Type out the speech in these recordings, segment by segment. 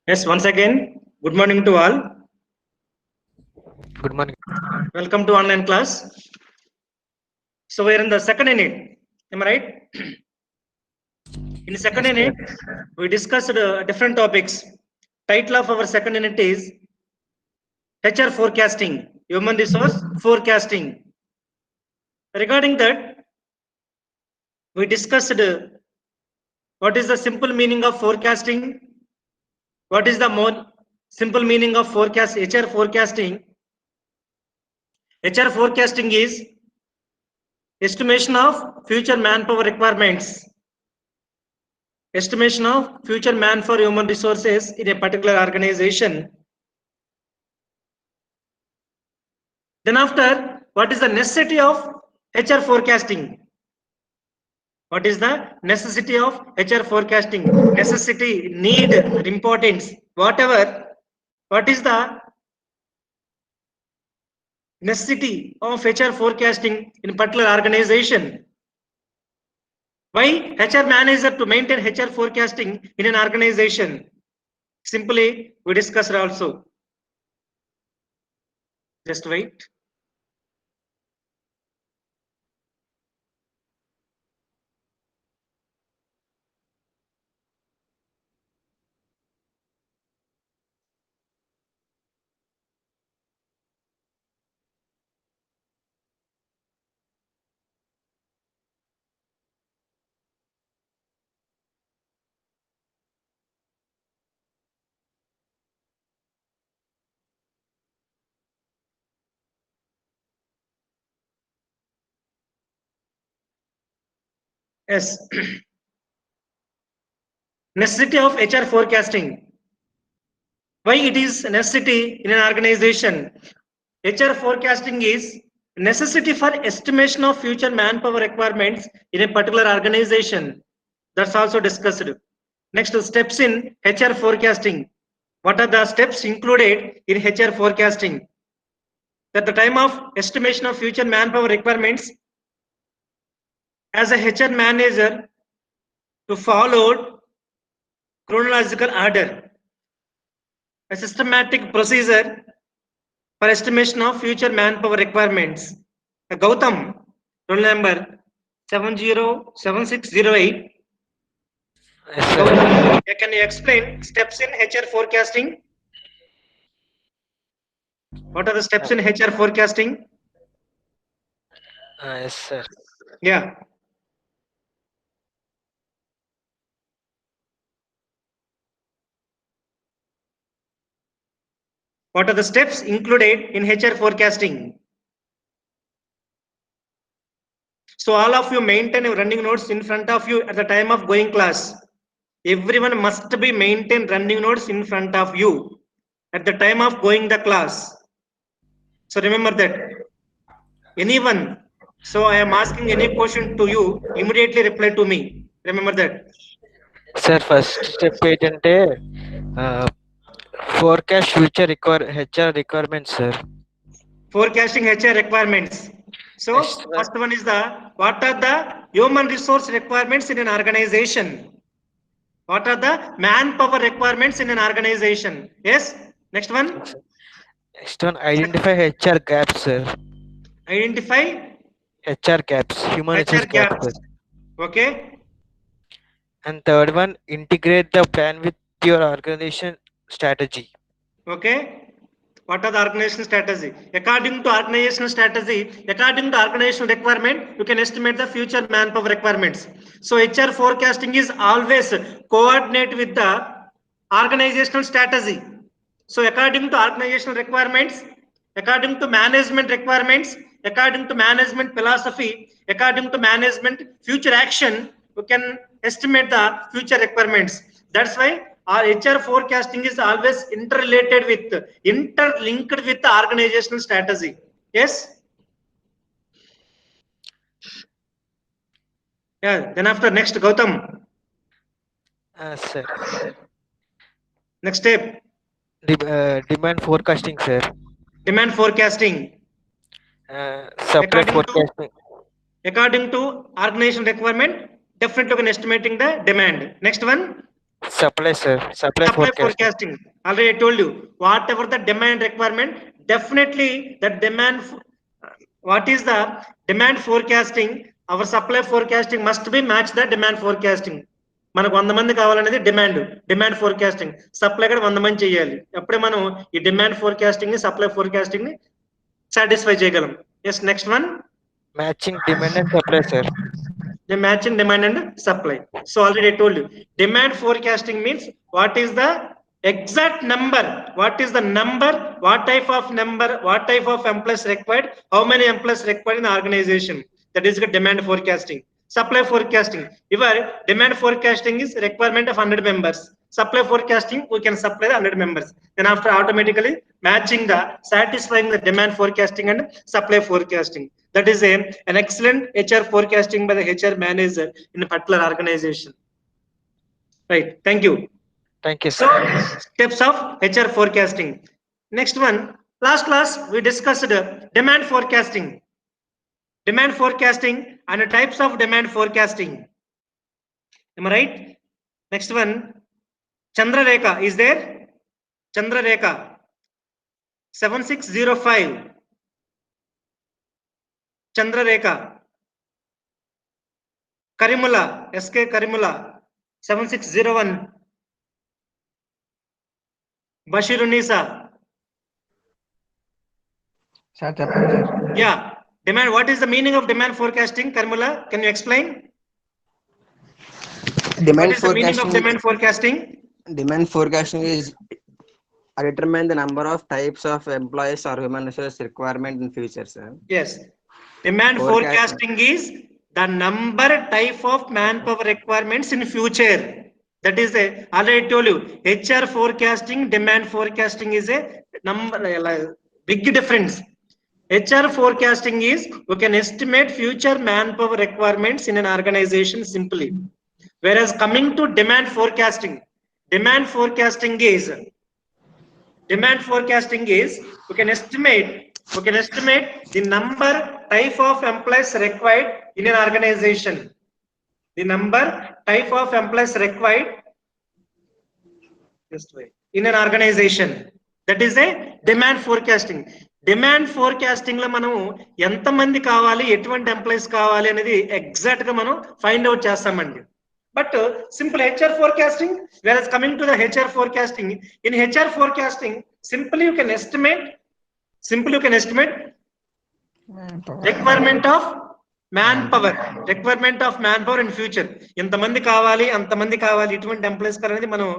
Yes, once again, good morning to all. Good morning. Welcome to online class. So we're in the second unit. Am I right? In the second Yes, unit, correct. we discussed different topics. Title of our second unit is HR forecasting, human resource forecasting. Regarding that, we discussed what is the simple meaning of forecasting, what is the more simple meaning of forecast HR forecasting. HR forecasting is estimation of future manpower requirements. Estimation of future man for human resources in a particular organization. Then after, what is the necessity of HR forecasting? What is the necessity of HR forecasting? Necessity, need, importance, whatever. What is the necessity of HR forecasting in a particular organization? Why HR manager to maintain HR forecasting in an organization? Simply, we discussed also. Just wait. Yes. Necessity of HR forecasting. Why it is a necessity in an organization? HR forecasting is necessity for estimation of future manpower requirements in a particular organization. That's also discussed. Next, steps in HR forecasting. What are the steps included in HR forecasting? At the time of estimation of future manpower requirements, as a HR manager, to follow chronological order, a systematic procedure for estimation of future manpower requirements. Gautam, roll number 707608. Yes, sir. Gautam, can you explain steps in HR forecasting? What are the steps in HR forecasting? Yes, sir. Yeah. What are the steps included in HR forecasting? So all of you maintain your running notes in front of you at the time of going class. Everyone must be maintain running notes in front of you at the time of going the class. So remember that. Anyone. So I am asking any question to you, immediately reply to me. Remember that. Sir, first step ఏంటంటే forecast future HR requirements, sir. Forecasting HR requirements. So Next one, first one is the what are the human resource requirements in an organization? What are the manpower requirements in an organization? Yes. Next one. yes, sir. Next one, identify HR gaps, sir. Identify HR gaps, human HR resource gaps, gaps. sir. Okay. And third one, integrate the plan with your organization strategy. Okay. What are the organizational strategy? According to organizational strategy, according to organizational requirement, you can estimate the future manpower requirements. So HR forecasting is always coordinate with the organizational strategy. So according to organizational requirements, according to management requirements, according to management philosophy, according to management future action, you can estimate the future requirements. That's why our HR forecasting is always interrelated with, interlinked with the organizational strategy. Yes. Yeah. Then after next, Gautam. Sir. Next step, Demand forecasting, sir. demand forecasting. Separate According to forecasting. according to organization requirement, definitely can estimating the demand. Next one. Supply, sir. Supply Supply forecasting. forecasting. Already I told you, whatever the demand requirement, definitely the demand, what is the demand forecasting? Our supply forecasting must be match the demand forecasting. మనకు 100 మంది కావాలనేది demand forecasting, supply కూడా 100 మంది చేయాలి. అప్పుడే మనం ఈ demand forecasting ని, సప్లై ఫోర్కాస్టింగ్ ని సాటిస్ఫై చేయగలం. Yes, next one. Matching demand and supply, sir. The matching demand and supply. So already I told you, demand forecasting means what is the exact number, what is the number, what type of number, what type of employees required, how many employees required in the organization. That is the demand forecasting. Supply forecasting, your demand forecasting is requirement of 100 members. Supply forecasting, we can supply the 100 members. Then after automatically matching the, satisfying the demand forecasting and supply forecasting. That is an excellent HR forecasting by the HR manager in a particular organization. Right. Thank you. Thank you, So, sir. steps of HR forecasting. Next one, last class we discussed demand forecasting. Demand forecasting and the types of demand forecasting. Am I right? Next one, Chandra Rekha is there? Chandra Rekha 7605. Chandra Rekha. Karimula, SK Karimula 7601. Bashirunisa. Sir, చెప్పండి sir. Yeah. Demand. What is the meaning of demand forecasting? Karimula, can you explain? Demand What is the meaning of forecasting. demand forecasting? Demand forecasting is determine the number of types of employees or human resource requirement in future, sir. Yes. Demand Forecast- forecasting is the number type of manpower requirements in future. That is the, already told you, HR forecasting, demand forecasting is a number, big difference. HR forecasting is we can estimate future manpower requirements in an organization simply. Whereas coming to demand forecasting is we can estimate the number type of employees required in an organization. The number type of employees required in an organization. That is a demand forecasting. Demand forecasting లో మనం ఎంత మంది కావాలి, ఎటువంటి employees కావాలి అనేది exact గా మనం ఫైండ్ అవుట్ చేస్తామండి. But simple HR forecasting, whereas coming to the HR forecasting, in HR forecasting simply you can estimate requirement of manpower in future. ఎంతమంది కావాలి, అంతమంది కావాలి, ఇటువంటి ఎంప్లాయీస్ అనేది మనం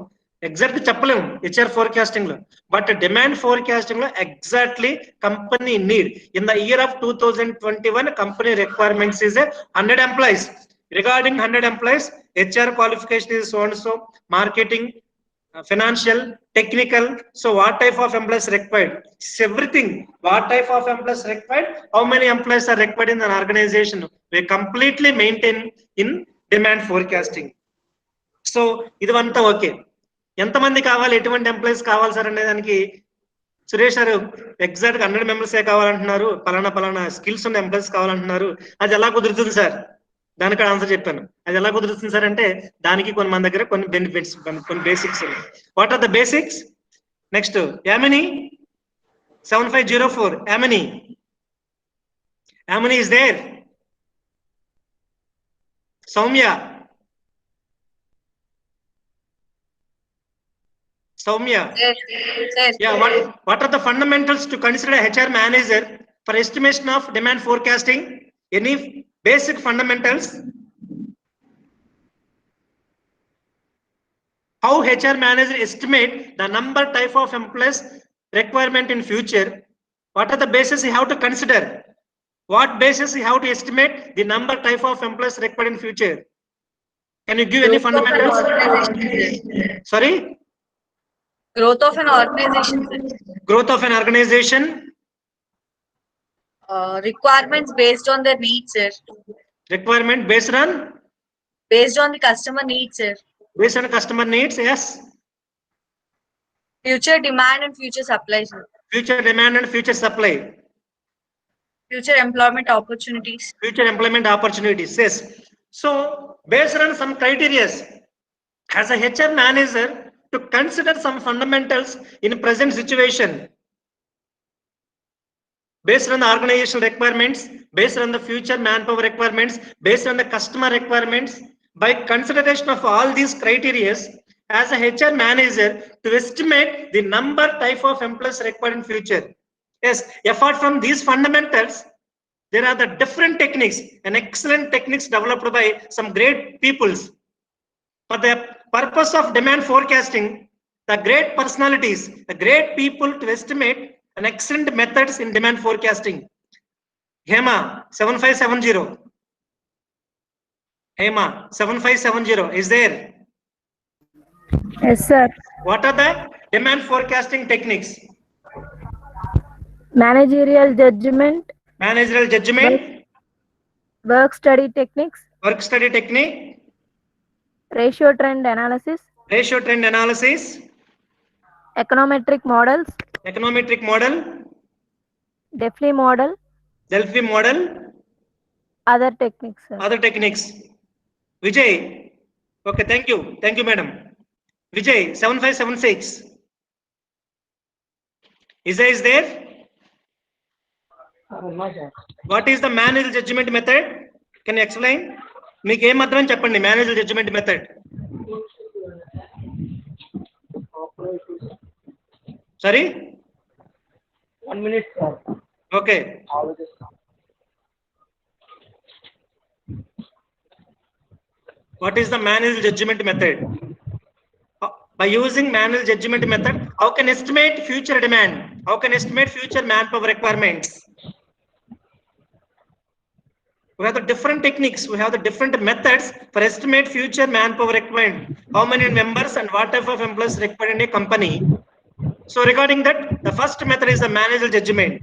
ఎగ్జాక్ట్ చెప్పలేము హెచ్ఆర్ ఫోర్కాస్టింగ్ లో. బట్ డిమాండ్ ఫోర్కాస్టింగ్ లో exactly company need in the year of 2021 company requirements is 100 employees. Regarding 100 employees, HR qualification is so and so, marketing, financial, technical. So what type of employees required? It's everything. What type of employees required? How many employees are required in an organization? We completely maintain in demand forecasting. So ఇదంతా okay. ఎంతమంది కావాలి, ఎటువంటి employees కావాలి sir అనే దానికి సురేష్ గారు exact 100 మెంబర్సే కావాలంటున్నారు, పలానా స్కిల్స్ ఉన్న ఎంప్లాయీస్ కావాలంటున్నారు. అది ఎలా కుదురుతుంది సార్? దానికి ఆన్సర్ చెప్పాను. అది ఎలా కుదురుతుంది సార్ అంటే దానికి మన దగ్గర కొన్ని బెనిఫిట్స్, కొన్ని basics. What are the basics? Next Yamini 7504. Yamini is there? Soumya yeah, what are the fundamentals to consider a HR manager for estimation of demand forecasting? Any basic fundamentals? How HR manager estimate the number type of employees requirement in future? What are the basis you have to consider? What basis you have to estimate the number type of employees required in future? Can you give any fundamentals? Sorry? Growth of an organization. Growth of an organization. Requirements based on their needs, sir. Requirement based on the customer needs, sir. Based on customer needs, yes. Future demand and future supply, sir. Future demand and future supply. Future employment opportunities. Future employment opportunities, yes. So based on some criteria, as a HR manager to consider some fundamentals in present situation based on the organizational requirements, based on the future manpower requirements, based on the customer requirements. By consideration of all these criteria, as a HR manager to estimate the number type of employees required in future. Yes, apart from these fundamentals, there are the different techniques and excellent techniques developed by some great peoples. For the purpose of demand forecasting, the great personalities, the great people to estimate an excellent methods in demand forecasting. Hema 7570. Hema 7570 is there. Yes, sir. What are the demand forecasting techniques? Managerial judgment, Managerial judgment, work study techniques, work study technique, ratio trend analysis, ratio trend analysis, econometric models, econometric model, Delphi model, Delphi model, other techniques, sir. other techniques. Vijay. Okay, thank you. Thank you, madam. Vijay 7576. Is there? What is the managerial judgment method? Can you explain? మీకు ఏం అర్థం చెప్పండి managerial judgment method. Sorry? 1 minute, sir. Okay. What is the managerial judgment method? By using managerial judgment method, how can estimate future demand? How can estimate future manpower requirements? We have the different techniques. We have the different methods for estimate future manpower requirement. How many members and what type of employees required in a company? So regarding that, the first method is the managerial judgment.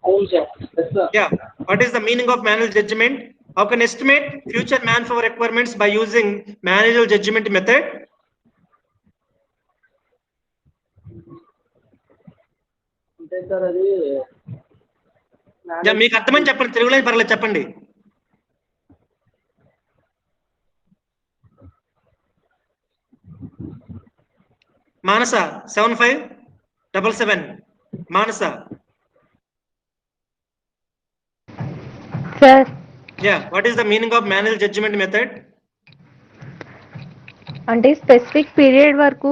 Yes, sir. Yeah. What is the meaning of managerial judgment? How can estimate future manpower requirements by using managerial judgment method? అంటే sir అది Yeah, మీకు అర్థమని చెప్పండి, తెలుగులో పర్లేదు చెప్పండి. మానస 7577. మానస. Sir, Yeah, what is the meaning of managerial judgment method? అంటే specific period వరకు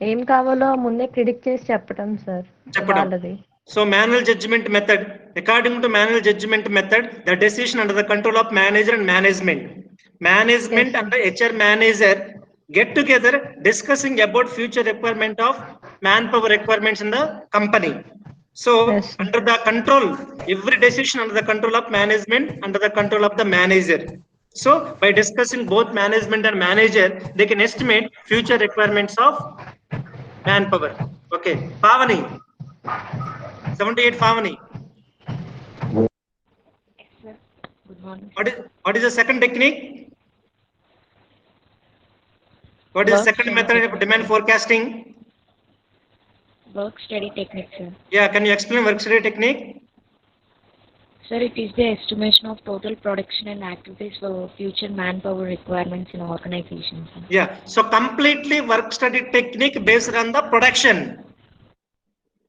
ఏం కావాలో ముందే ప్రిడిక్ట్ చేసి చెప్పడం సార్ చెప్పడం. వాళ్ళది. So manual judgment method, according to manual judgment method, the decision under the control of manager and management. Management Yes, and the HR manager get together discussing about future requirement of manpower requirements in the company. So Yes, sir. under the control, every decision under the control of management, under the control of the manager. So by discussing both management and manager, they can estimate future requirements of manpower. Okay, Pavani. 78 Pavani. Good morning. What is the second technique? What is the Work second study method of technique. demand forecasting? Work study technique, sir. Yeah, can you explain work study technique? Sir, it is the estimation of total production and activities for future manpower requirements in organizations. Sir. Yeah, so completely work study technique based on the production.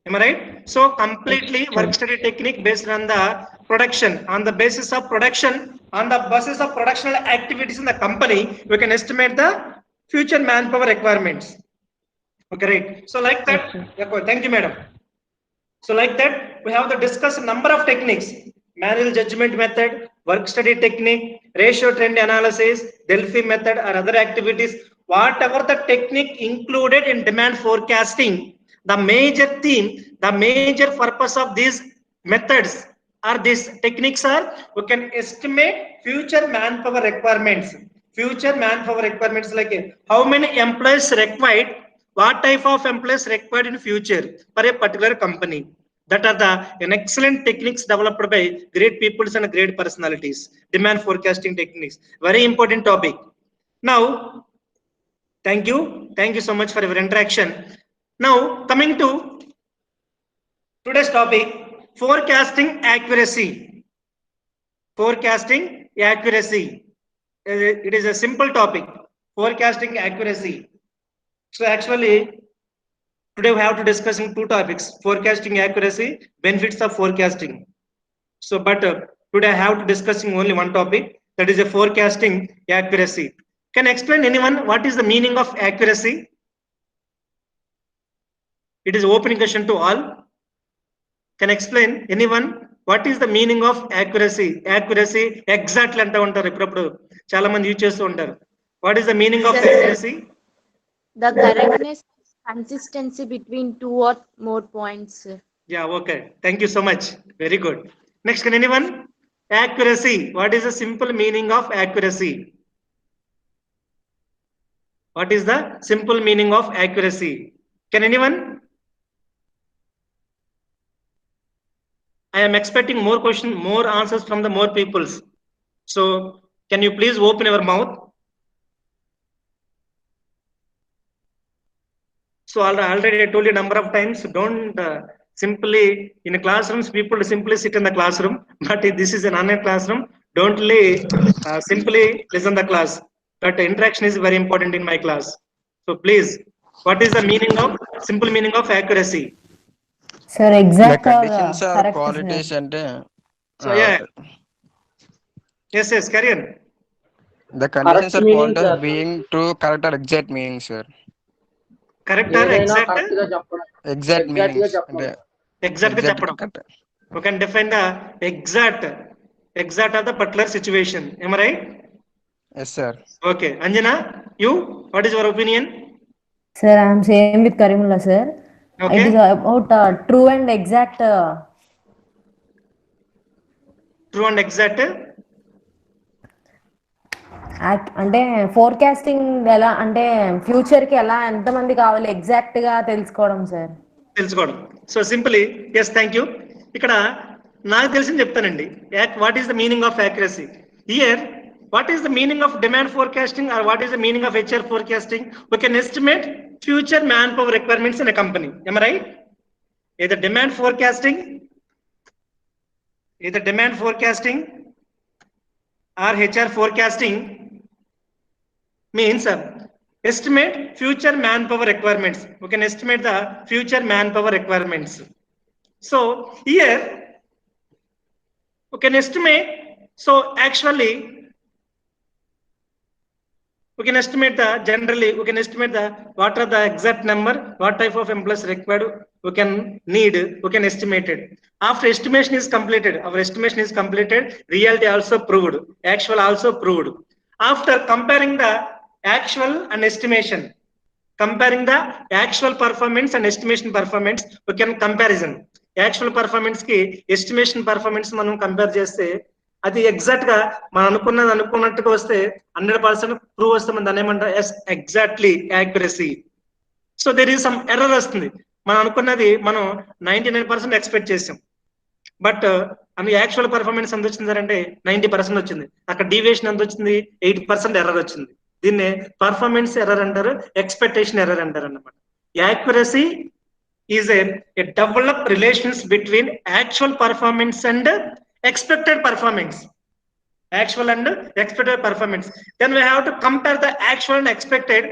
Am I right? So completely Yes, work sir. study technique based on the production. On the basis of production, on the basis of productional activities in the company, we can estimate the future manpower requirements. Okay, right. So like that, Yes, sir. yeah, good. Thank you, madam. So like that, we have to discuss a number of techniques: manual judgment method, work study technique, ratio trend analysis, Delphi method, or other activities. Whatever the technique included in demand forecasting, the major theme, the major purpose of these methods or these techniques are we can estimate future manpower requirements. Future manpower requirements like how many employees required, what type of employees required in future for a particular company. That are the an excellent techniques developed by great peoples and great personalities. Demand forecasting techniques, very important topic. Now, thank you so much for your interaction. Now coming to today's topic, forecasting accuracy. Forecasting accuracy. It is a simple topic. forecasting accuracy. So actually, today we have to discussing two topics: forecasting accuracy, benefits of forecasting. So, but today I have to discussing only one topic, that is a forecasting accuracy. Can explain anyone what is the meaning of accuracy? It is open question to all. Can explain anyone what is the meaning of accuracy? Accuracy exactly anta untaru ippudu chaala mandi use chestu untaru. What is the meaning of accuracy? The correctness, consistency between two or more points. Yeah, okay. Thank you so much. Very good. Next, can anyone? Accuracy. What is the simple meaning of accuracy? What is the simple meaning of accuracy? Can anyone? I am expecting more questions, more answers from the more peoples. So, can you please open your mouth? So already I told you a number of times, don't simply, in classrooms, people simply sit in the classroom, but this is an online classroom. Don't simply listen the class. But interaction is very important in my class. So please, what is the meaning of, simple meaning of accuracy? Sir, The exact or conditions or correct, qualities sir. ante So yeah, yes, carry on. the conditions Correct or meaning, qualities sir. being true, correct or exact meaning, sir. Correct or ఏదైనా exact? Correct గా చెప్పడం, Exact exact గా meanings చెప్పడం. ante Exact గా exact చెప్పడం. correct. You can define the exact of the particular situation. Am I right? Yes, sir. Okay, Anjana, you, what is your opinion? Sir, I am same with Karimullah, sir. Okay. It is about true and exact. True and exact. అంటే forecasting ఎలా అంటే future కి ఎలా ఎంతమంది కావాలి exact గా తెలుసుకోవడం sir. తెలుసుకోవడం. So simply yes, thank you. ఇక్కడ నాకు తెలిసింది చెప్తానండి. What is the meaning of accuracy here? What is the meaning of demand forecasting or what is the meaning of HR forecasting? We can estimate future man power requirements in a company. Am I right? Either demand forecasting or HR forecasting means estimate future manpower requirements. We can estimate the future manpower requirements. So here we can estimate. So actually we can estimate the generally we can estimate the what are the exact number, what type of employees required we can need, we can estimate it. After estimation is completed, our estimation is completed, reality also proved, actual also proved. After comparing the actual and estimation, comparing the actual performance and estimation performance, we can comparison. Actual performance ki estimation performance manam compare cheste అది exact గా మనం అనుకున్నట్టుగా వస్తే 100% prove వస్తే మనం దాన్ని ఏమంటాం? Yes, exactly accuracy. So there is some error వస్తుంది. మనం అనుకున్నది మనం 99% ఎక్స్పెక్ట్ చేసాం, బట్ అది యాక్చువల్ పర్ఫార్మెన్స్ ఎంత వచ్చింది అంటే 90% వచ్చింది. అక్కడ డీవియేషన్ ఎంత వచ్చింది? 8% ఎర్రర్ వచ్చింది. దీన్నే పర్ఫార్మెన్స్ ఎర్రర్ అంటారు, ఎక్స్పెక్టేషన్ ఎర్రర్ అంటారు అన్నమాట. Accuracy is a develop relations between actual performance and expected performance. Actual and expected performance. Then we have to compare the actual and expected.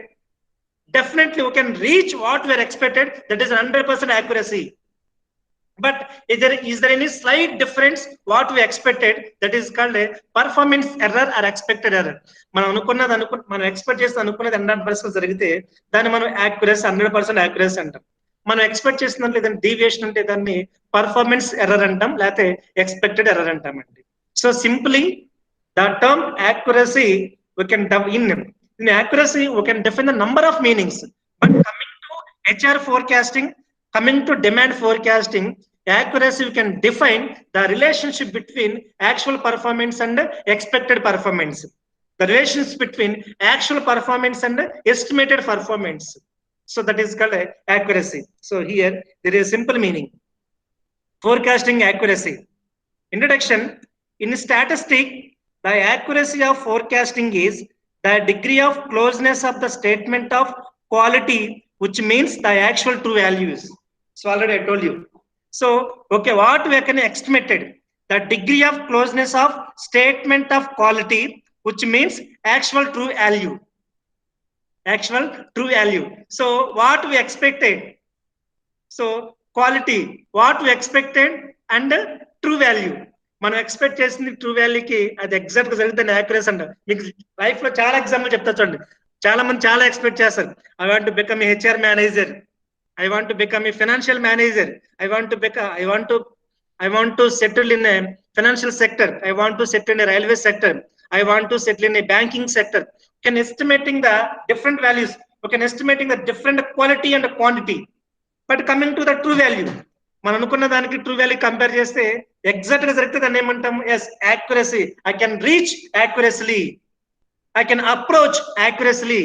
Definitely we can reach what we are expected. That is 100% accuracy. But is there any slight difference what we expected? That is called a performance error or expected error. మనం expect చేస్తే అనుకున్నది 100% జరిగితే దాన్ని మనం accuracy 100% accuracy అంటాం. మనం expect చేసిన లేదంటే డీవియేషన్ అంటే దాన్ని పర్ఫార్మెన్స్ ఎర్రర్ అంటాం, లేకపోతే ఎక్స్పెక్టెడ్ ఎర్రర్ అంటామండి. So simply the term accuracy we can in accuracy we can define the number of meanings, but coming to HR forecasting, coming to demand forecasting, accuracy we can define the relationship between actual performance and expected performance, the relationship between actual performance and estimated performance. So that is called accuracy. So here there is simple meaning. Forecasting accuracy. Introduction. In statistic, the accuracy of forecasting is the degree of closeness of the statement of quality, which means the actual true values. So already I told you. So okay, what we can estimated? The degree of closeness of statement of quality, which means actual true value. actual true value. So what we expected, so quality, what we expected and true value. మనం expect చేసింది true వాల్యూకి అది exact గా జరిగితే accuracy అంట. మీకు life లో చాలా example చెప్తా చూడండి. చాలా మంది చాలా ఎక్స్పెక్ట్ చేస్తారు. I want to become a HR manager, I want to become a financial manager, I want to settle in a financial sector, I want to settle in a railway sector, I want to settle in a banking sector. You can estimating the different values. You can estimating the different quality and quantity. But coming to the true value, మనం అనుకున్న దానికి true value compare చేస్తే exact గా జరిగితే దాన్ని ఏమంటాం? Yes, accuracy. I can reach accurately, I can approach accurately,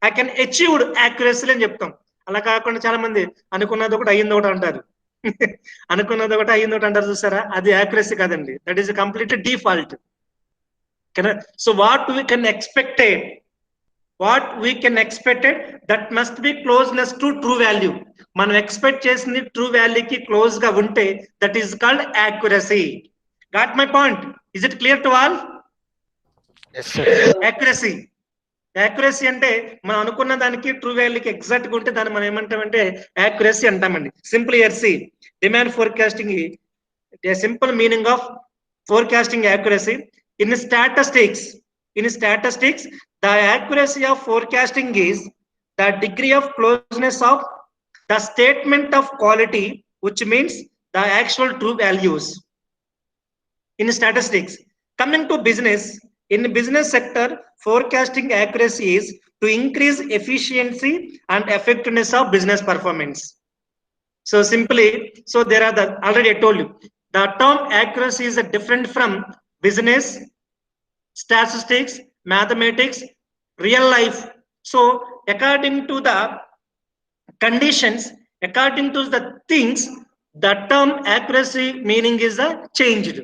I can achieved accurately అని చెప్తాం. అలా కాకుండా చాలా మంది అనుకున్నది ఒకటి అయ్యింది ఒకటి అంటారు. అనుకున్నది ఒకటి అయ్యింది ఒకటి అంటారు, చూసారా? అది యాక్యురసీ కాదండి. That is complete default. So what we can expected, that must be closeness to true value. మనం ఎక్స్పెక్ట్ చేసింది ట్రూ వాల్యూకి క్లోజ్ గా ఉంటే that is called accuracy. Got my point? Is it clear to all? Yes, sir. Accuracy అంటే మనం అనుకున్న దానికి true వాల్యూకి exact గా ఉంటే దాన్ని మనం ఏమంటామంటే యాక్యురసీ అంటామండి. సింపుల్ ఎర్సీ demand forecasting, a simple meaning of forecasting accuracy. In statistics, the accuracy of forecasting is the degree of closeness of the statement of quality, which means the actual true values. In statistics, coming to business, in business sector, forecasting accuracy is to increase efficiency and effectiveness of business performance. So simply, so there are the, already I told you, the term accuracy is different from business, statistics, mathematics, real life. So according to the conditions, according to the things, the term accuracy meaning is changed.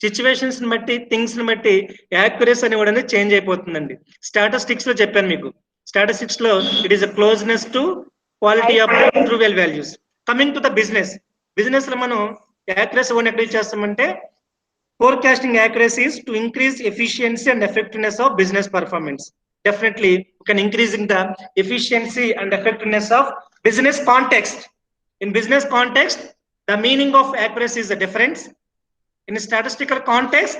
Situations ని బట్టి, things ని బట్టి accuracy అని కూడా change అయిపోతుందండి. Statistics లో చెప్పాను మీకు. స్టాటిస్టిక్స్ లో it is a closeness to quality of true values. Coming to the business లో మనం యాక్యురసీ వన్ ఎక్కడ చేస్తామంటే forecasting accuracy is to increase efficiency and effectiveness of business performance. Definitely, you can increasing the efficiency and effectiveness of business context. In business context, the meaning of accuracy is a difference. In a statistical context,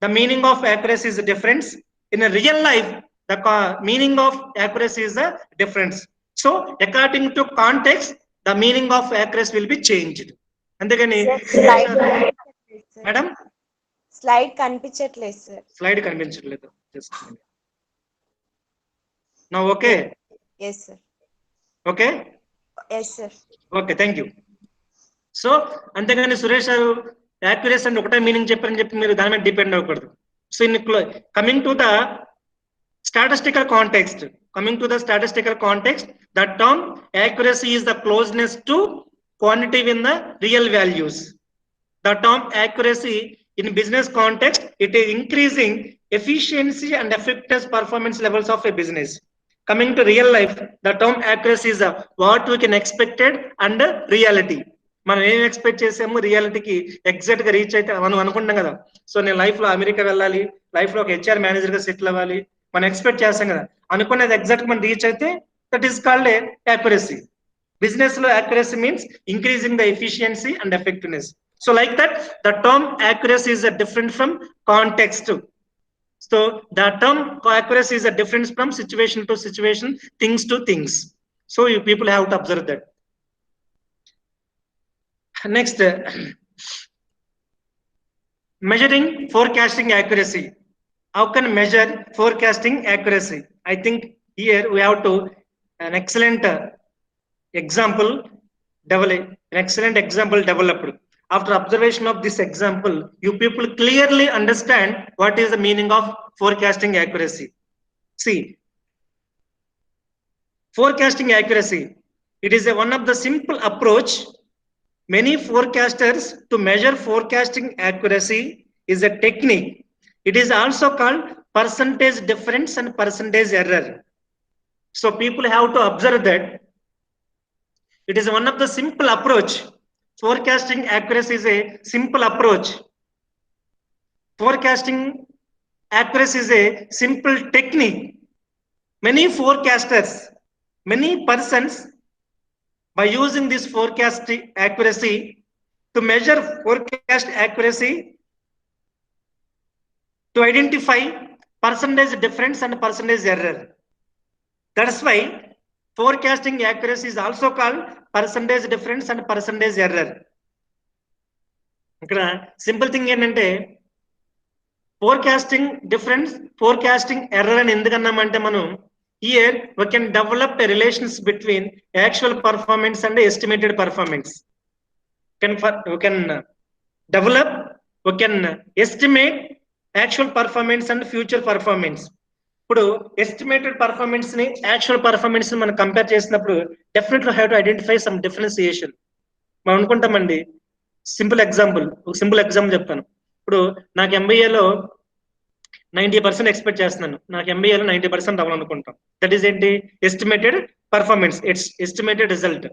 the meaning of accuracy is a difference. In a real life, the meaning of accuracy is a difference. So, according to context, the meaning of accuracy will be changed. అందుకని madam slide కనిపించట్లేదు sir. Slide కనిపించట్లేదు. Now okay? yes sir. Okay, yes sir. Okay, thank you. So అంతేగాని సురేష్ గారు accuracy అంటే ఒకటే meaning చెప్పారని చెప్పి మీరు దాని మీద డిపెండ్ అవ్వకూడదు. So in coming to the statistical context, the term accuracy is the closeness to quantitative in the real values. The term accuracy in business context, it is increasing efficiency and effectiveness performance levels of a business. Coming to real life, the term accuracy is what we can expected and reality. మనం ఏం expect చేసాము రియాలిటీకి exact గా reach అయితే మనం అనుకుంటాం కదా. So నేను లైఫ్ లో అమెరికా వెళ్ళాలి, లైఫ్ లో ఒక హెచ్ఆర్ మేనేజర్ గా సెటిల్ అవ్వాలి, మనం ఎక్స్పెక్ట్ చేస్తాం కదా. అనుకునేది ఎగ్జాక్ట్ మనం రీచ్ అయితే that is called a accuracy. Business లో accuracy means increasing the efficiency and effectiveness. So like that, the term accuracy is different from context. So the term accuracy is a difference from situation to situation, things to things. So you people have to observe that. Next, measuring forecasting accuracy. How can measure forecasting accuracy? I think here we have to an excellent example developed. After observation of this example, you people clearly understand what is the meaning of forecasting accuracy. See, forecasting accuracy, it is one of the simple approach. Many forecasters to measure forecasting accuracy is a technique. It is also called percentage difference and percentage error. So people have to observe that it is one of the simple approach. Forecasting accuracy is a simple approach. Forecasting accuracy is a simple technique. Many forecasters, many persons, by using this forecast accuracy, to measure forecast accuracy, to identify percentage difference and percentage error. That's why forecasting accuracy is also called percentage difference and percentage error. ఇక్కడ simple thing ఏంటంటే forecasting difference, forecasting error అని ఎందుకన్నామంటే మనం here we can develop a relations between actual performance and estimated performance. We can develop, we can estimate actual performance and future performance. ఇప్పుడు estimated performance ని actual performance ని మనం compare చేసినప్పుడు definitely have to identify some differentiation. మనం అనుకుంటామండి, simple example చెప్తాను. ఇప్పుడు నాకు ఎంబీఏలో 90% expect చేస్తున్నాను, నాకు ఎంబీఏలో 90% అవ్వాలనుకుంటాం. దట్ ఈస్ ఏంటి? Estimated performance, it's estimated result.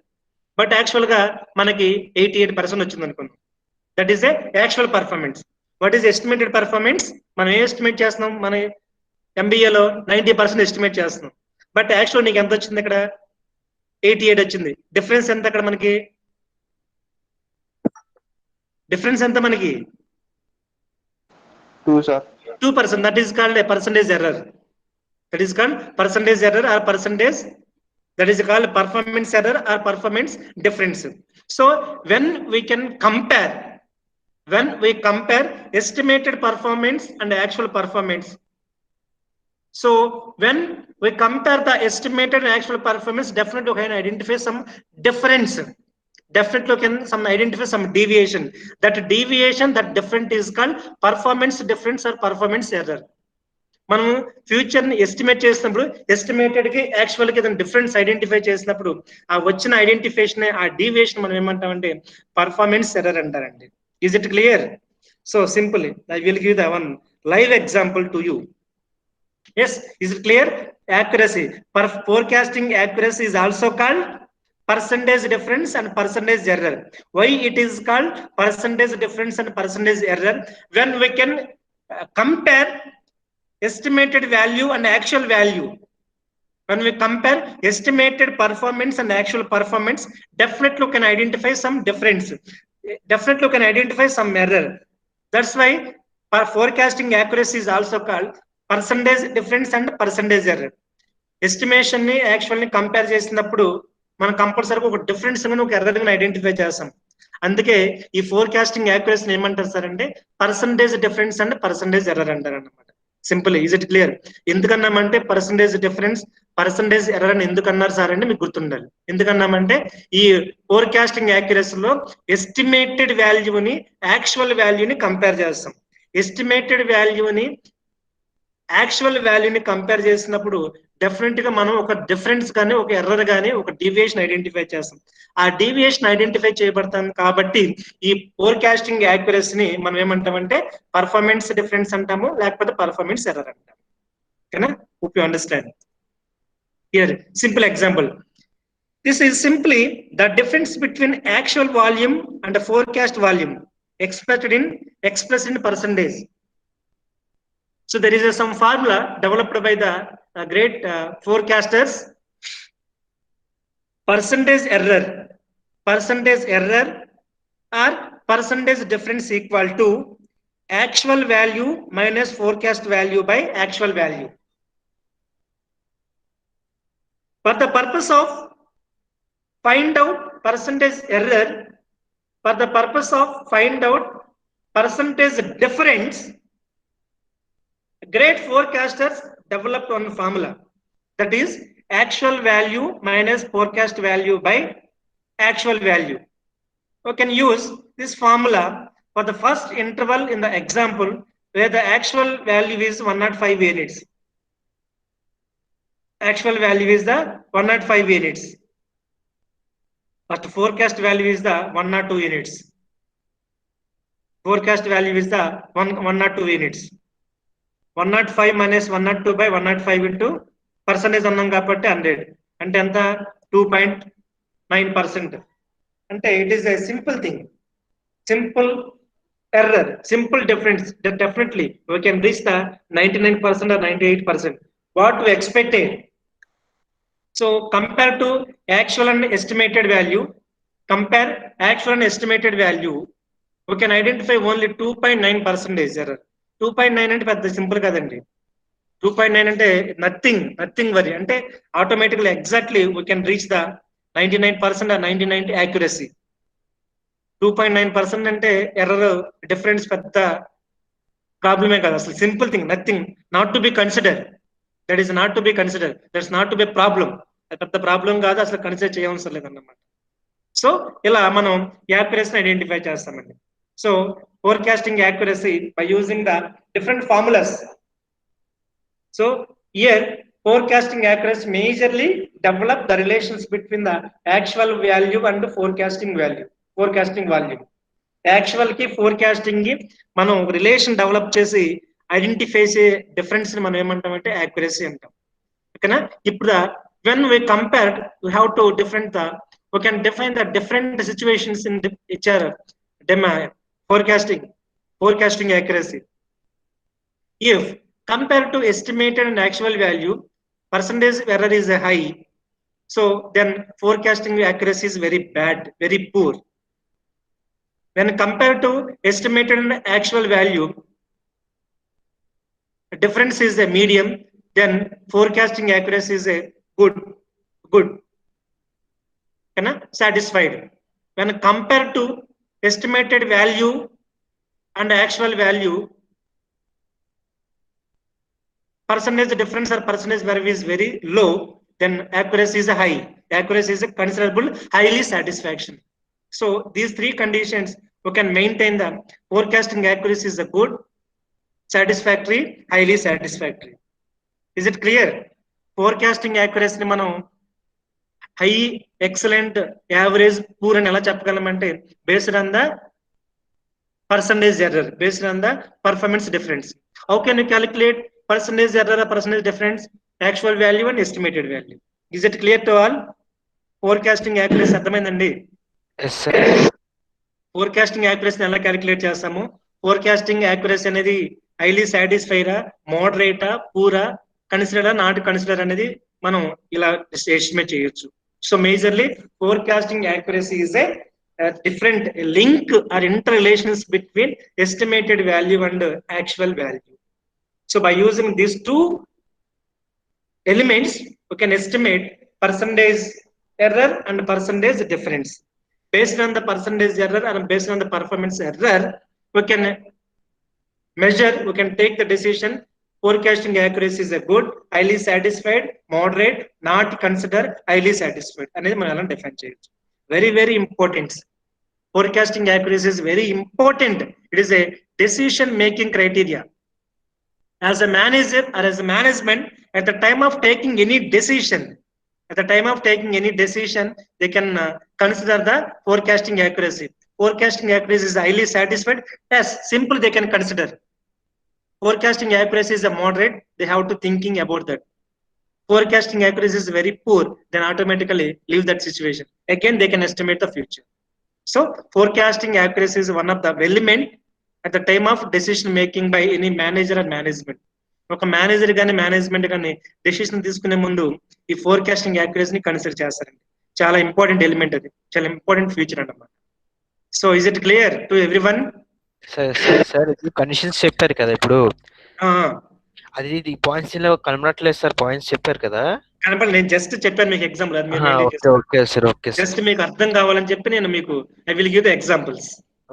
But actual గా మనకి 88% వచ్చింది అనుకున్నాం. That is a actual performance. What is estimated performance? మనం ఏ ఎస్టిమేట్ చేస్తున్నాం? మన ఎంబీఏలో 90% ఎస్టిమేట్ చేస్తున్నాం. బట్ యాక్చువల్ నీకు ఎంత వచ్చింది? ఇక్కడ 88 వచ్చింది. డిఫరెన్స్ ఎంత? అక్కడ మనకి డిఫరెన్స్ ఎంత? మనకి 2%. That is called a percentage error. That is called percentage error or percentage. That is called performance error or performance difference. So when we compare estimated performance and actual performance. So when we compare the estimated and actual performance, definitely we can identify some difference. Definitely can identify some deviation. That deviation, that different is called performance difference or performance error. మనం future ని estimate చేసినప్పుడు estimated కి actual కి ఏదైనా difference identify చేసినప్పుడు ఆ వచ్చిన identification, ఆ డీవియేషన్ మనం ఏమంటామంటే పర్ఫార్మెన్స్ ఎర్రర్ అంటారండి. Is it clear? So simple, I will give the one live example to you. Yes, is it clear? Accuracy. Forecasting accuracy is also called percentage difference and percentage error. Why it is called percentage difference and percentage error? When we can compare estimated value and actual value. When we compare estimated performance and actual performance, definitely we can identify some difference. Definitely we can identify some error. That's why forecasting accuracy is also called percentage difference and percentage error. Estimation ని actual ని compare చేసినప్పుడు మనం కంపల్సరీగా ఒక difference ని, ఒక error ని identify చేస్తాం. అందుకే ఈ ఫోర్కాస్టింగ్ యాక్యురసీ ఏమంటారు సార్ అంటే percentage difference and percentage error అంటారు అన్నమాట. సింపుల్. Is it clear? ఎందుకన్నామంటే పర్సంటేజ్ డిఫరెన్స్, పర్సంటేజ్ ఎర్రర్ అని ఎందుకన్నారు సార్ అంటే మీకు గుర్తుండాలి. ఎందుకన్నామంటే ఈ ఫోర్కాస్టింగ్ యాక్యురసీలో ఎస్టిమేటెడ్ వాల్యూని యాక్చువల్ వాల్యూని కంపేర్ చేస్తాం. ఎస్టిమేటెడ్ వాల్యూని యాక్చువల్ వాల్యూని కంపేర్ చేసినప్పుడు డెఫినెట్ గా మనం ఒక డిఫరెన్స్ కానీ, ఒక ఎర్రర్ కానీ, ఒక డీవియేషన్ ఐడెంటిఫై చేస్తాం. ఆ డీవియేషన్ ఐడెంటిఫై చేయబడతాం కాబట్టి ఈ ఫోర్కాస్టింగ్ యాక్యురసీని మనం ఏమంటామంటే పర్ఫార్మెన్స్ డిఫరెన్స్ అంటాము, లేకపోతే పర్ఫార్మెన్స్ ఎర్రర్ అంటాము. ఓకేనా? Hope you understand. Here simple example. This is simply the difference between actual volume and forecast volume expressed in percentage. So there is some formula developed by the great forecasters. Percentage error or percentage difference equal to actual value minus forecast value by actual value. For the purpose of find out percentage error, for the purpose of find out percentage difference, great forecasters developed one formula, that is actual value minus forecast value by actual value. We can use this formula for the first interval in the example where the actual value is 105 units. Actual value is the 105 units. But forecast value is the 102 units. Forecast value is the 102 units. 105 minus 102 by 105 into percentage అన్నాం కాబట్టి 100 అంటే ఎంత? 2.9%. అంటే it is a simple thing, simple error, simple difference. Definitely we can reach the 99% or 98%. What we expected, So compare to actual and estimated value, compare actual and estimated value, we can identify only 2.9% error. 2.9 అంటే పెద్ద simple కదండి. 2.9 అంటే nothing worry, అంటే automatically exactly we can reach the 99% or 99 accuracy. 2.9% అంటే error difference పెద్ద ప్రాబ్లమే కాదు, అసలు simple thing, nothing, not to be consider. That is not to be consider, that's not to be problem. అది పెద్ద ప్రాబ్లం కాదు, అసలు కన్సిడర్ చేయవసరం లేదన్నమాట. సో ఇలా మనం యాక్యురసీని ఐడెంటిఫై చేస్తామండి. So forecasting accuracy by using the different formulas. So here forecasting accuracy majorly develop the relations between the actual value and forecasting value, forecasting value. Actual కి forecasting కి మనం relation develop చేసి identify చేసే difference ని మనం ఏమంటామంటే accuracy అంటాం. ఓకేనా? ఇప్పుడు when we compare, we have to we can define the different situations in which are forecasting accuracy. If compared to estimated and actual value, percentage error is high, so then forecasting accuracy is very bad, very poor. When compared to estimated and actual value, difference is a medium, then forecasting accuracy is a good, satisfied. When compared to estimated value and actual value, percentage difference or percentage value is very low, then accuracy is high. Accuracy is a considerable, highly satisfaction. So these three conditions we can maintain the forecasting accuracy is a good, satisfactory, highly satisfactory. Is it clear? Forecasting accuracy ni manam high, excellent, average, poor అని ఎలా చెప్పగలమంటే based on the percentage error, based on the performance difference. How can you calculate percentage error or percentage difference, actual value and estimated value? Is it clear to all? Forecasting accuracy అర్థమైందండి? Yes, sir. Forecasting యాక్యురసీని ఎలా calculate చేస్తాము? Forecasting accuracy అనేది highly సాటిస్ఫైడా, మోడరేటా, పూరా, కన్సిడరా, not consider అనేది మనం ఇలా estimate చేయొచ్చు. So majorly forecasting accuracy is a different link or interrelations between estimated value and actual value. So by using these two elements, we can estimate percentage error and percentage difference. Based on the percentage error and based on the performance error, we can measure, we can take the decision. Forecasting accuracy is a good, highly satisfied, moderate, not consider, highly satisfied. అనేది మనం ఎలా define చేయొచ్చు. Very important. Forecasting accuracy is very important. It is a decision making criteria. As a manager or as a management, at the time of taking any decision, they can consider the forecasting accuracy. Forecasting accuracy is highly satisfied. Yes, simple they can consider. Forecasting accuracy is a moderate. They have to thinking about that. Forecasting accuracy is very poor. Then automatically leave that situation. Again, they can estimate the future. So forecasting accuracy is one of the element at the time of decision making by any manager or management. ఒక manager కానీ management కానీ decision తీసుకునే ముందు ఈ forecasting యాక్యురసీని consider చేస్తారండి. చాలా important element, అది చాలా ఇంపార్టెంట్ ఫీచర్ అన్నమాట. So is it clear to everyone? Sir ఇది కండిషన్స్ చెప్పారు కదా, ఇప్పుడు అది ఈ పాయింట్స్ లో కనబడట్లేదు సార్. పాయింట్స్ చెప్పారు కదా, కనపడి నేను జస్ట్ చెప్పాను మీకు ఎగ్జాంపుల్. ఓకే సార్, జస్ట్ మీకు అర్థం కావాలని చెప్పి నేను మీకు I will give the examples.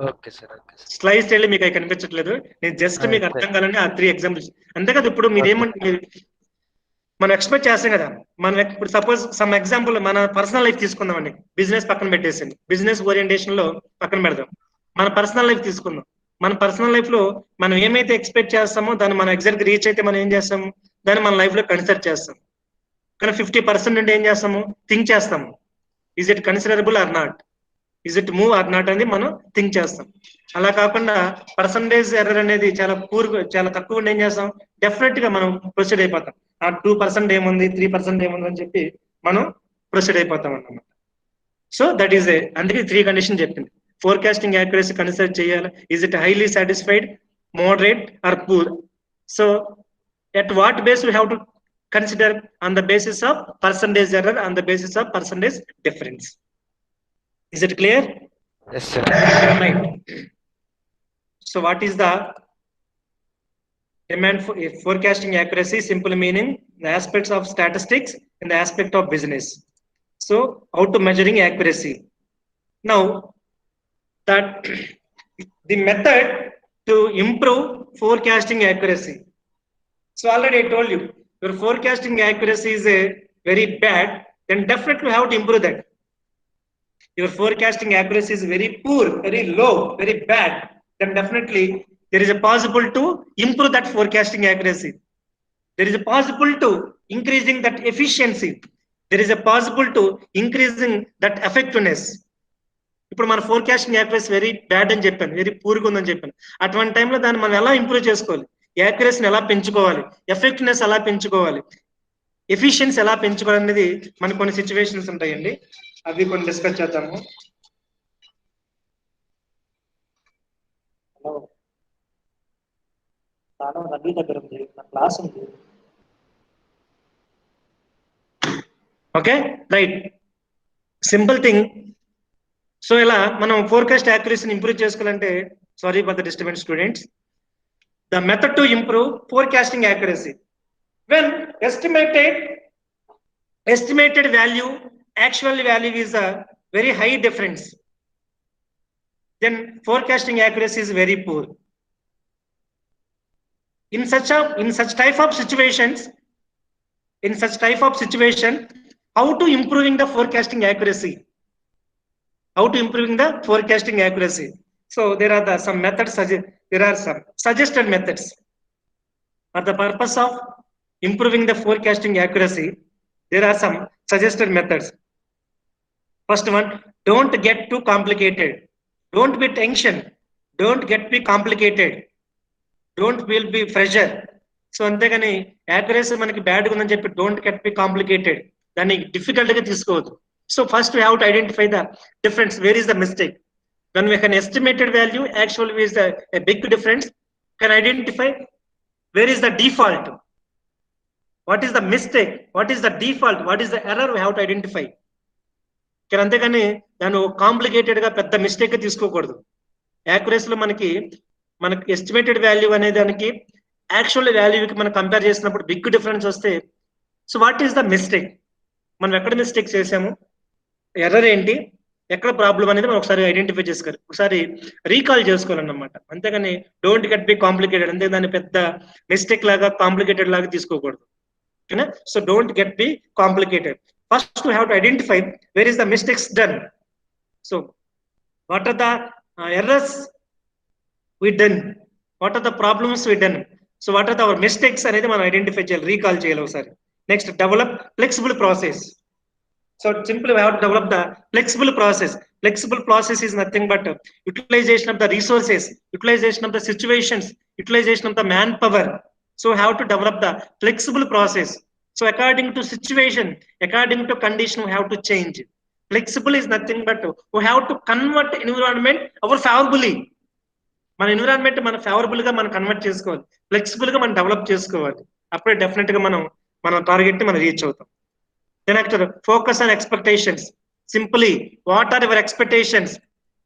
Okay sir. Slides వెళ్ళి మీకు అవి కనిపించట్లేదు, నేను జస్ట్ మీకు అర్థం కావాలని ఆ 3 ఎగ్జాంపుల్స్. అంతే కదా. ఇప్పుడు మీరు ఏమంటే మనం ఎక్స్పెక్ట్ చేస్తాం కదా, మనం ఇప్పుడు సపోజ్ సమ్ ఎగ్జాంపుల్ మన పర్సనల్ లైఫ్ తీసుకుందామండి. బిజినెస్ పక్కన పెట్టేసింది, బిజినెస్ ఓరియంటేషన్ లో పక్కన పెడదాం. మన పర్సనల్ లైఫ్ తీసుకుందాం. మన పర్సనల్ లైఫ్ లో మనం ఏమైతే ఎక్స్పెక్ట్ చేస్తామో దాన్ని మనం ఎగ్జాక్ట్ రీచ్ అయితే మనం ఏం చేస్తాము, దాన్ని మన లైఫ్ లో కన్సిడర్ చేస్తాం. కానీ 50% అంటే ఏం చేస్తాము, థింక్ చేస్తాము. Is it considerable or not, is it move or not అనేది మనం థింక్ చేస్తాం. అలా కాకుండా పర్సంటేజ్ ఎర్రర్ అనేది చాలా తక్కువ ఉండి ఏం చేస్తాం, డెఫినెట్ గా మనం ప్రొసీడ్ అయిపోతాం. ఆ 2% ఏముంది, 3% ఏముంది అని చెప్పి మనం ప్రొసీడ్ అయిపోతాం అన్నమాట. సో దట్ ఈస్ అందుకే 3 కండిషన్ చెప్పింది. ఫోర్కాస్టింగ్ యాక్యురసీ కన్సిడర్ చేయాలి. Is it highly satisfied, moderate or poor? So at what base we have to consider on the basis of percentage error, on the basis of percentage difference. Is it clear? Yes, sir. Right. So what is the demand for forecasting accuracy? Simple meaning, the aspects of statistics and the aspect of business. So how to measuring accuracy? Now that the method to improve forecasting accuracy. So already I told you, your forecasting accuracy is very bad, then definitely have to improve that. Your forecasting accuracy is very poor, very low, very bad, then definitely there is a possible to improve that forecasting accuracy. There is a possible to increasing that efficiency. There is a possible to increasing that effectiveness. ఇప్పుడు మన forecasting accuracy very bad అని చెప్పాను, very పూర్గా ఉందని చెప్పాను. అటువంటి టైంలో దాన్ని మనం ఎలా ఇంప్రూవ్ చేసుకోవాలి, యాక్యురసీని ఎలా పెంచుకోవాలి, ఎఫెక్టివ్నెస్ ఎలా పెంచుకోవాలి, ఎఫిషియన్సీ ఎలా పెంచుకోవాలి అనేది మనకు కొన్ని సిచ్యువేషన్స్ ఉంటాయండి, అవి కొన్ని డిస్కస్ చేద్దాము. రవి దగ్గర ఉంది, నా క్లాస్ ఉంది. Okay right, simple thing. So ఇలా మనం ఫోర్కాస్ట్ యాక్యురసీని ఇంప్రూవ్ చేసుకోవాలంటే, sorry for the disturbance students, the method to improve forecasting accuracy, when estimated value, actual value is a very high difference, then forecasting accuracy is very poor. In such type of situations, how to improving the forecasting accuracy? How to improving the forecasting accuracy? So there are some methods. There are some suggested methods for the purpose of improving the forecasting accuracy. There are some suggested methods. First one, don't get too complicated. Don't be tension. Don't get be complicated. Don't will be pressure. So అంతేగాని accuracy మనకి బ్యాడ్గా ఉందని చెప్పి don't get be complicated, దాన్ని డిఫికల్ట్గా తీసుకోవద్దు. So first we have to identify the difference. Where is the mistake? When we can estimated value, actual is a big difference. Can identify where is the default? What is the mistake? What is the default? What is the error? We have to identify. కానీ అంతేగాని దాన్ని complicated గా పెద్ద mistake తీసుకోకూడదు. యాక్యురసీలో మనకి estimated value అనే దానికి actual వాల్యూకి మనం కంపేర్ చేసినప్పుడు బిగ్ డిఫరెన్స్ వస్తే, so what is the mistake? మనం ఎక్కడ మిస్టేక్ చేసాము, ఎర్రర్ ఏంటి, ఎక్కడ ప్రాబ్లం అనేది మనం ఒకసారి ఐడెంటిఫై చేసుకోవాలి, ఒకసారి రీకాల్ చేసుకోవాలన్నమాట. అంతేగాని డోంట్ గెట్ బి కాంప్లికేటెడ్, అంతే దాన్ని పెద్ద మిస్టేక్ లాగా కాంప్లికేటెడ్ లాగా తీసుకోకూడదు. ఓకేనా? So don't get be complicated. First we have to identify where is the mistakes done. So what are the errors we done, what are the problems we done, so what are our mistakes అనేది మనం identify చేయాలి, recall చేయాలి ఒకసారి. Next, develop flexible process. So simply we have to develop the flexible process. Flexible process is nothing but utilization of the resources, utilization of the situations, utilization of the manpower. So we have to develop the flexible process. So according to situation, according to condition, we have to change. Flexible is nothing but we have to convert environment our favorably. మన environment మన favourable గా మనం convert చేసుకోవాలి, flexible గా మనం develop చేసుకోవాలి. అప్పుడే definite గా మనం టార్గెట్ ని మనం రీచ్ అవుతాం. Then after, focus on expectations. Simply, what are your expectations?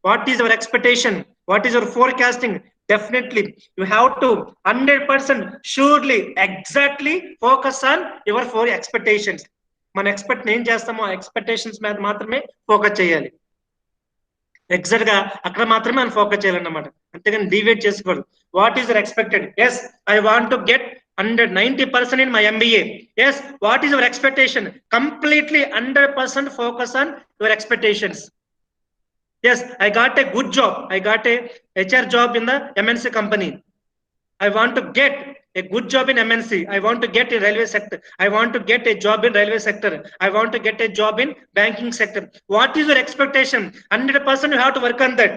What is your expectation? What is your forecasting? Definitely, you have to 100% surely, exactly focus on your 4 expectations. మన expect ఏం చేస్తామో expectations మీద మాత్రమే focus చేయాలి. Exact గా అక్కడ మాత్రమే మనం ఫోకస్ చేయాలన్నమాట, అంతేగాని డివేట్ చేసుకోకూడదు. What is your expected? Yes, I want to get 190% in my MBA. Yes, what is your expectation? Completely 100% focus on your expectations. Yes, I got a good job. I got a HR job in the MNC company. I want to get a good job in MNC. I want to get a railway sector. I want to get a job in railway sector. I want to get a job in banking sector. What is your expectation? 100% you have to work on that.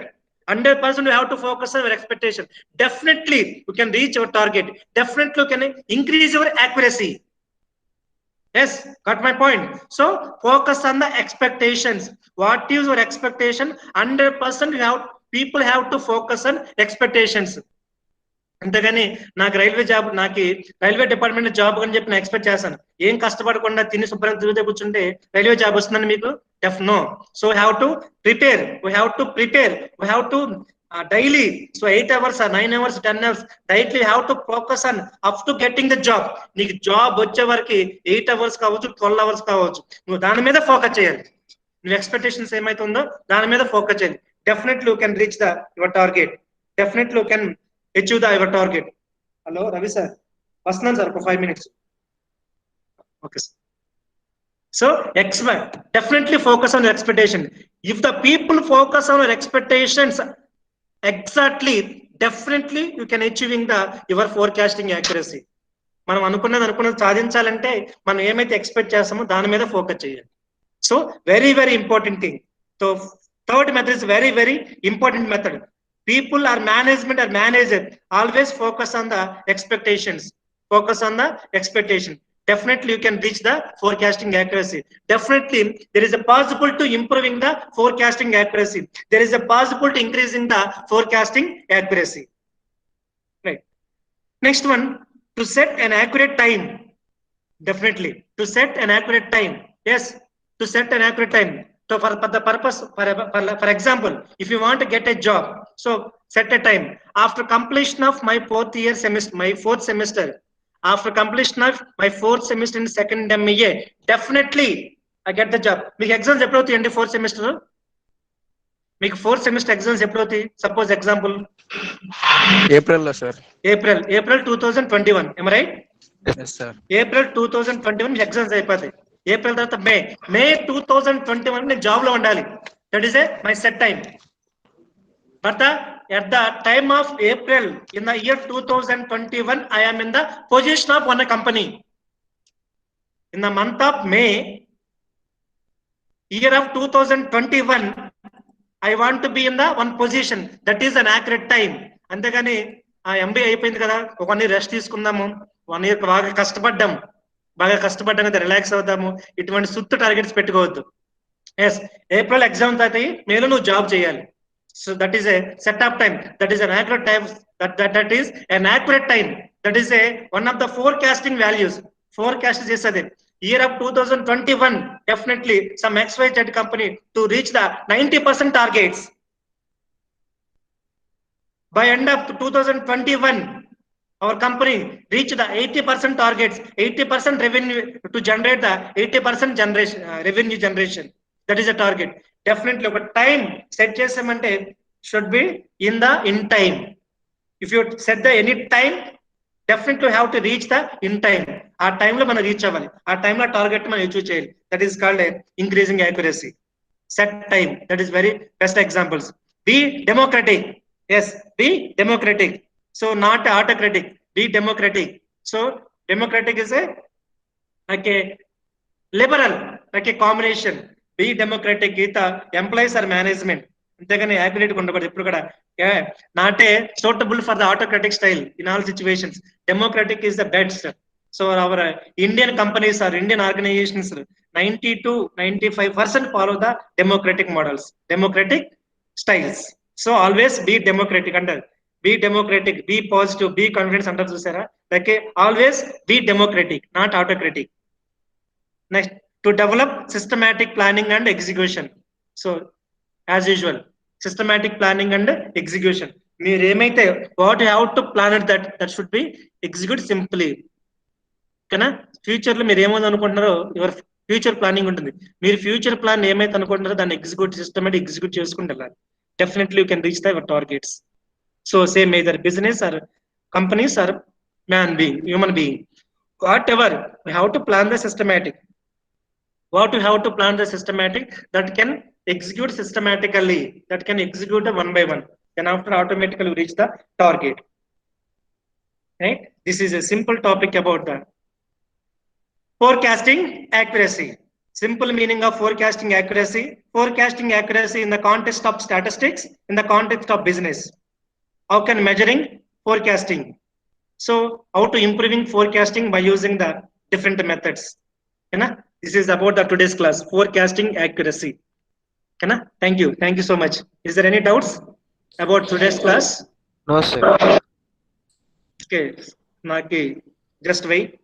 100% you have to focus on your expectation. Definitely you can reach your target. Definitely you can increase your accuracy. Yes, got my point. So focus on the expectations. What is your expectation? 100% people have to focus on expectations. అంతేగాని నాకు railway department job అని చెప్పి నేను expect చేశాను. ఏం కష్టపడకుండా తిని శుభ్రంగా తిరిగితే కూర్చుంటే రైల్వే జాబ్ వస్తుందని మీకు know. So have to prepare, we have to daily. So 8 hours or 9 hours, 10 hours, daily you have to focus on up to getting the job. నీకు జాబ్ వచ్చే వరకు 8 hours కావచ్చు, 12 hours కావచ్చు, నువ్వు దాని మీద ఫోకస్ చేయాలి. నువ్వు ఎక్స్పెక్టేషన్స్ ఏమైతుందో దాని మీద ఫోకస్ చేయాలి. Definitely you can reach your target. Definitely you can achieve your target. Hello Ravi sir, వస్తున్నాను సార్, ఒక 5 minutes. Okay sir. So definitely focus on your expectation. If the people focus on your expectations exactly, definitely you can achieving your forecasting accuracy. మనం అనుకున్నది సాధించాలంటే మనం ఏమైతే expect చేస్తామో దాని మీద ఫోకస్ చేయాలి. So very very important thing. So third method is very very important method. People or management or manager always focus on the expectations. Focus on the expectation. Definitely you can reach the forecasting accuracy. Definitely there is a possible to improving the forecasting accuracy. There is a possible to increasing the forecasting accuracy. Right. Next one, to set an accurate time. Definitely to set an accurate time. Yes, to set an accurate time. So for the purpose, for example, if you want to get a job, so set a time. After completion of my fourth semester, after completion of my fourth semester in second MA, definitely I get the job. మీకు exams ఎప్పుడు అవుతాయండి? Fourth semester మీకు fourth semester exams ఎప్పుడు అవుతాయి? Suppose example April లో sir. April 2021. am I right? Yes sir. April 2021 exams అయిపోతాయి. April తర్వాత మే 2021 నేను జాబ్ లో ఉండాలి. That is my set time. But at the time of April in the year 2021, I am in the position of one company. In the month of May, year of 2021, I want to be in the one position. That is an accurate time. అంతేగాని ఆ MBA అయిపోయింది కదా, ఒక 1 year rest తీసుకుందాము, 1 year బాగా కష్టపడ్డాం కదా relax అవుతాము, ఇటువంటి సుత్తు టార్గెట్స్ పెట్టుకోవద్దు. ఎస్, ఏప్రిల్ ఎగ్జామ్స్ అవుతాయి, మేలో నువ్వు జాబ్ చేయాలి. So that is a set of time. That is an accurate time. That is an accurate time. That is one of the forecasting values. Forecast is year of 2021. Definitely some XYZ company to reach the 90% targets. By end of 2021, our company reached the 80% targets. 80% revenue to generate the 80% generation revenue generation. That is a target. Definitely ఒక time set చేసామంటే should be in time. If you set the any time, definitely have to reach the in time. ఆ టైంలో మనం reach అవ్వాలి, ఆ టైంలో target మనం achieve చేయాలి. That is called increasing accuracy. Set time, that is very best examples. Be democratic. Yes, be democratic. So not autocratic, be democratic. So democratic is like a liberal, like a combination. Be democratic with employees or management. అంతేగాని accurate ఉండకూడదు ఎప్పుడు కూడా. Not a suitable for the autocratic style in all situations. Democratic is the best. So our Indian companies or Indian organisations 90 to 95% follow the democratic models, democratic styles. So always be democratic అంటారు. Be democratic, be positive, be confidence అంటారు చూసారా. Like always be democratic, not autocratic. Next, to develop systematic planning and execution. So as usual, systematic planning and execution. మీరు ఏమైతే what you have to plan it, that should be execute simply. ఓకేనా? Future లో మీరు ఏమైంది అనుకుంటున్నారో your future planning ఉంటుంది. మీరు future plan ఏమైతే అనుకుంటున్నారో దాన్ని సిస్టమేటిక్ ఎగ్జిక్యూట్ చేసుకుంటారు. Definitely you can reach your targets. So same either business or companies or human being, whatever we have to plan the systematic. What you have to plan the systematic that can execute systematically, that can execute one by one, then after automatically reach the target. Right? This is a simple topic about the forecasting accuracy. Simple meaning of forecasting accuracy. Forecasting accuracy in the context of statistics, in the context of business. How can measuring forecasting? So how to improving forecasting by using the different methods. This is about the today's class, forecasting accuracy. Thank you so much. Is there any doubts about today's class? No sir. Okay, Naki, just wait.